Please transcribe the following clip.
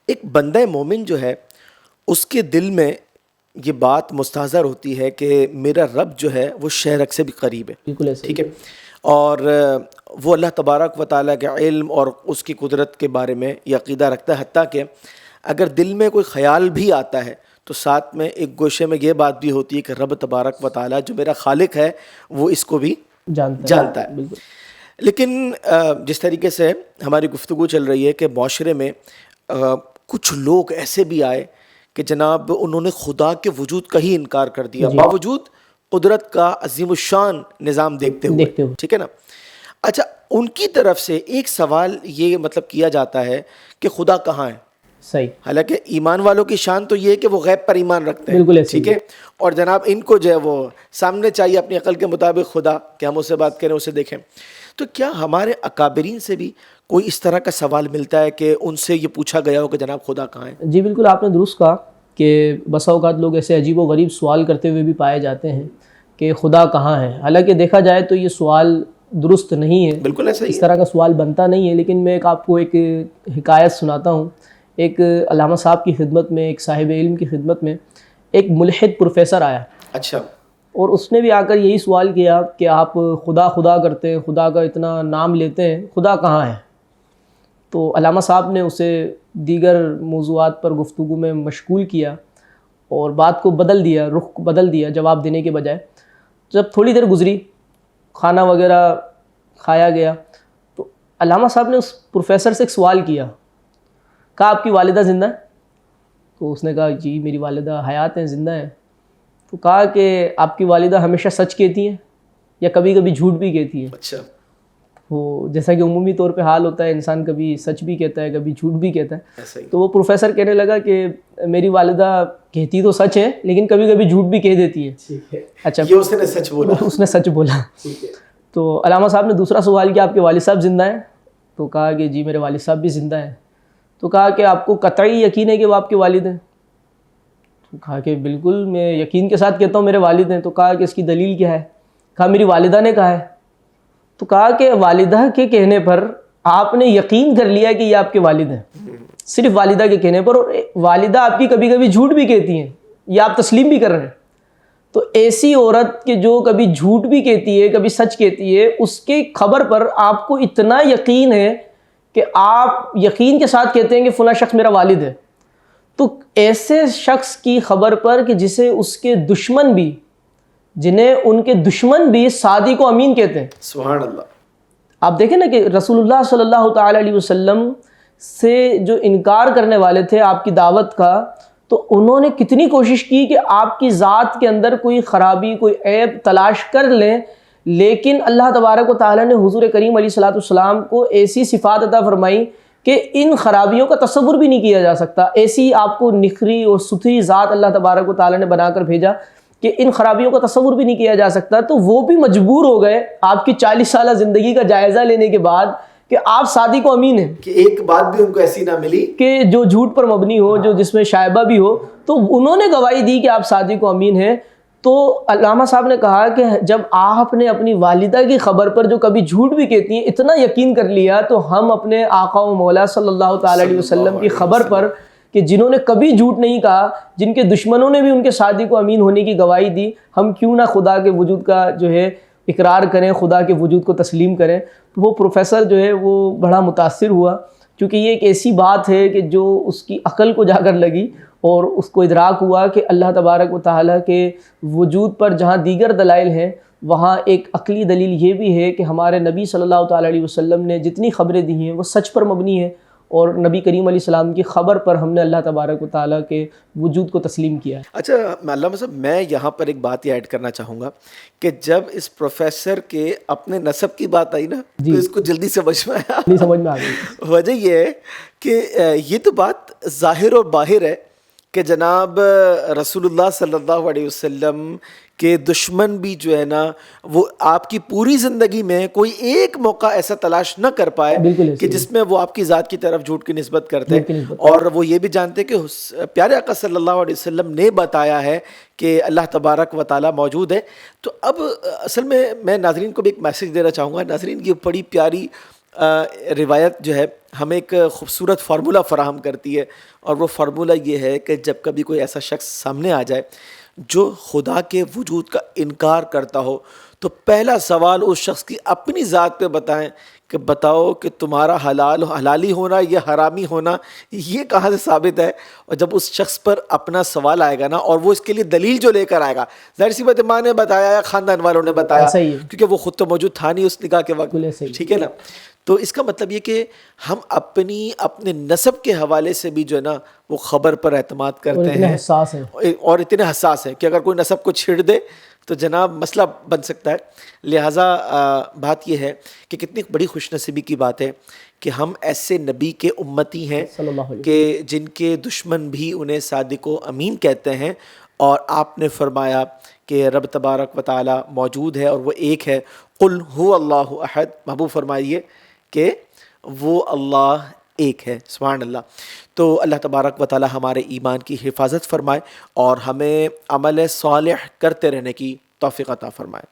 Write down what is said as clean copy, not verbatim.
ایک بندہ مومن جو ہے اس کے دل میں یہ بات مستحضر ہوتی ہے کہ میرا رب جو ہے وہ شہرک سے بھی قریب ہے. بالکل ایسے ٹھیک ہے. اور وہ اللہ تبارک و تعالیٰ کے علم اور اس کی قدرت کے بارے میں یہ عقیدہ رکھتا ہے، حتیٰ کہ اگر دل میں کوئی خیال بھی آتا ہے تو ساتھ میں ایک گوشے میں یہ بات بھی ہوتی ہے کہ رب تبارک و تعالیٰ جو میرا خالق ہے وہ اس کو بھی جانتا ہے. بالکل. لیکن جس طریقے سے ہماری گفتگو چل رہی ہے کہ معاشرے میں کچھ لوگ ایسے بھی آئے کہ جناب انہوں نے خدا کے وجود کا ہی انکار کر دیا باوجود قدرت کا عظیم الشان نظام دیکھتے ہوئے. ٹھیک ہے نا. اچھا، ان کی طرف سے ایک سوال یہ مطلب کیا جاتا ہے کہ خدا کہاں ہے؟ صحیح. حالانکہ ایمان والوں کی شان تو یہ ہے کہ وہ غیب پر ایمان رکھتے ہیں. بالکل. ٹھیک ہے. اور جناب ان کو جو ہے وہ سامنے چاہیے اپنی عقل کے مطابق خدا کہ ہم اس سے بات کریں، اسے دیکھیں. تو کیا ہمارے اکابرین سے بھی کوئی اس طرح کا سوال ملتا ہے کہ ان سے یہ پوچھا گیا ہو کہ جناب خدا کہاں ہے؟ جی بالکل، آپ نے درست کہا کہ بسا اوقات لوگ ایسے عجیب و غریب سوال کرتے ہوئے بھی پائے جاتے ہیں کہ خدا کہاں ہے. حالانکہ دیکھا جائے تو یہ سوال درست نہیں ہے. بالکل ایسا ہی اس طرح کا سوال بنتا نہیں ہے. لیکن میں آپ کو ایک حکایت سناتا ہوں. ایک علامہ صاحب کی خدمت میں، ایک صاحب علم کی خدمت میں ایک ملحد پروفیسر آیا. اچھا. اور اس نے بھی آ کر یہی سوال کیا کہ آپ خدا خدا کرتے ہیں، خدا کا اتنا نام لیتے ہیں، خدا کہاں ہے؟ تو علامہ صاحب نے اسے دیگر موضوعات پر گفتگو میں مشغول کیا اور بات کو بدل دیا، رخ بدل دیا جواب دینے کے بجائے. جب تھوڑی دیر گزری، کھانا وغیرہ کھایا گیا، تو علامہ صاحب نے اس پروفیسر سے ایک سوال کیا. کہا آپ کی والدہ زندہ ہے؟ تو اس نے کہا جی میری والدہ حیات ہیں، زندہ ہیں. تو کہا کہ آپ کی والدہ ہمیشہ سچ کہتی ہیں یا کبھی کبھی جھوٹ بھی کہتی ہیں؟ اچھا. وہ جیسا کہ عمومی طور پہ حال ہوتا ہے، انسان کبھی سچ بھی کہتا ہے، کبھی جھوٹ بھی کہتا ہے. ایسا ہی. تو وہ پروفیسر کہنے لگا کہ میری والدہ کہتی تو سچ ہے لیکن کبھی کبھی جھوٹ بھی کہہ دیتی ہے. ٹھیک ہے. اچھا، یہ اس نے سچ بولا. اس نے سچ بولا. ٹھیک ہے. تو علامہ صاحب نے دوسرا سوال کیا، آپ کے والد صاحب زندہ ہیں؟ تو کہا کہ جی میرے والد صاحب بھی زندہ ہیں. تو کہا کہ آپ کو قطعی یقین ہے کہ وہ آپ کے والد ہیں؟ تو کہا کہ بالکل میں یقین کے ساتھ کہتا ہوں میرے والد ہیں. تو کہا کہ اس کی دلیل کیا ہے؟ کہا میری والدہ نے کہا ہے. تو کہا کہ والدہ کے کہنے پر آپ نے یقین کر لیا کہ یہ آپ کے والد ہیں، صرف والدہ کے کہنے پر. اور والدہ آپ کی کبھی کبھی جھوٹ بھی کہتی ہیں، یہ آپ تسلیم بھی کر رہے ہیں. تو ایسی عورت کہ جو کبھی جھوٹ بھی کہتی ہے کبھی سچ کہتی ہے، اس کے خبر پر آپ کو اتنا یقین ہے کہ آپ یقین کے ساتھ کہتے ہیں کہ فلاں شخص میرا والد ہے. تو ایسے شخص کی خبر پر کہ جسے اس کے دشمن بھی، جنہیں ان کے دشمن بھی سعدی کو امین کہتے ہیں. سبحان اللہ. آپ دیکھیں نا کہ رسول اللہ صلی اللہ تعالی علیہ وسلم سے جو انکار کرنے والے تھے آپ کی دعوت کا، تو انہوں نے کتنی کوشش کی کہ آپ کی ذات کے اندر کوئی خرابی، کوئی عیب تلاش کر لیں. لیکن اللہ تبارک و تعالیٰ نے حضور کریم علیہ الصلوۃ والسلام کو ایسی صفات عطا فرمائی کہ ان خرابیوں کا تصور بھی نہیں کیا جا سکتا. ایسی آپ کو نکھری اور ستھری ذات اللہ تبارک و تعالیٰ نے بنا کر بھیجا کہ ان خرابیوں کا تصور بھی نہیں کیا جا سکتا. تو وہ بھی مجبور ہو گئے آپ کی 40 سالہ زندگی کا جائزہ لینے کے بعد کہ آپ صادق و امین ہیں، کہ ایک بات بھی ان کو ایسی نہ ملی کہ جو جھوٹ پر مبنی ہو، جو جس میں شائبہ بھی ہو. تو انہوں نے گواہی دی کہ آپ صادق و امین ہیں. تو علامہ صاحب نے کہا کہ جب آپ نے اپنی والدہ کی خبر پر جو کبھی جھوٹ بھی کہتی ہیں اتنا یقین کر لیا، تو ہم اپنے آقا و مولا صلی اللہ تعالی علیہ وسلم کی خبر پر کہ جنہوں نے کبھی جھوٹ نہیں کہا، جن کے دشمنوں نے بھی ان کے صادق و امین ہونے کی گواہی دی، ہم کیوں نہ خدا کے وجود کا جو ہے اقرار کریں، خدا کے وجود کو تسلیم کریں. تو وہ پروفیسر جو ہے وہ بڑا متاثر ہوا، کیونکہ یہ ایک ایسی بات ہے کہ جو اس کی عقل کو جا کر لگی اور اس کو ادراک ہوا کہ اللہ تبارک و تعالیٰ کے وجود پر جہاں دیگر دلائل ہیں، وہاں ایک عقلی دلیل یہ بھی ہے کہ ہمارے نبی صلی اللہ تعالیٰ علیہ وسلم نے جتنی خبریں دی ہیں وہ سچ پر مبنی ہیں، اور نبی کریم علیہ السلام کی خبر پر ہم نے اللہ تبارک و تعالیٰ کے وجود کو تسلیم کیا ہے. اچھا علامہ صاحب، میں یہاں پر ایک بات یہ ایڈ کرنا چاہوں گا کہ جب اس پروفیسر کے اپنے نسب کی بات آئی نا تو اس کو جلدی سمجھ میں آیا. سمجھ میں آ گئی. وجہ یہ ہے کہ یہ تو بات ظاہر اور باہر ہے کہ جناب رسول اللہ صلی اللہ علیہ وسلم کے دشمن بھی جو ہے نا وہ آپ کی پوری زندگی میں کوئی ایک موقع ایسا تلاش نہ کر پائے کہ جس میں وہ آپ کی ذات کی طرف جھوٹ کی نسبت کرتے، اور وہ یہ بھی جانتے کہ پیارے آقا صلی اللہ علیہ وسلم نے بتایا ہے کہ اللہ تبارک و تعالیٰ موجود ہے. تو اب اصل میں ناظرین کو بھی ایک میسج دینا چاہوں گا. ناظرین، یہ بڑی پیاری روایت جو ہے ہمیں ایک خوبصورت فارمولہ فراہم کرتی ہے، اور وہ فارمولہ یہ ہے کہ جب کبھی کوئی ایسا شخص سامنے آ جائے جو خدا کے وجود کا انکار کرتا ہو، تو پہلا سوال اس شخص کی اپنی ذات پہ بتائیں کہ بتاؤ کہ تمہارا حلالی ہونا یا حرامی ہونا یہ کہاں سے ثابت ہے. اور جب اس شخص پر اپنا سوال آئے گا نا، اور وہ اس کے لیے دلیل جو لے کر آئے گا، ظاہر سی بات ہے ماں نے بتایا یا خاندان والوں نے بتایا، ایسا ہی ہے، کیونکہ وہ خود تو موجود تھا نہیں اس نکاح کے وقت، بالکل ایسا ہی. ٹھیک ہے نا. تو اس کا مطلب یہ کہ ہم اپنے نسب کے حوالے سے بھی جو ہے نا وہ خبر پر اعتماد اور کرتے اتنے ہیں، حساس ہیں. اور اتنے حساس ہیں کہ اگر کوئی نسب کو چھیڑ دے تو جناب مسئلہ بن سکتا ہے. لہٰذا بات یہ ہے کہ کتنی بڑی خوش نصیبی کی بات ہے کہ ہم ایسے نبی کے امتی ہیں صلی اللہ علیہ کہ جن کے دشمن بھی انہیں صادق و امین کہتے ہیں. اور آپ نے فرمایا کہ رب تبارک و تعالی موجود ہے اور وہ ایک ہے. قل هو اللہ احد، محبوب فرمائیے کہ وہ اللہ ایک ہے. سبحان اللہ. تو اللہ تبارک و تعالی ہمارے ایمان کی حفاظت فرمائے اور ہمیں عمل صالح کرتے رہنے کی توفیق عطا فرمائے.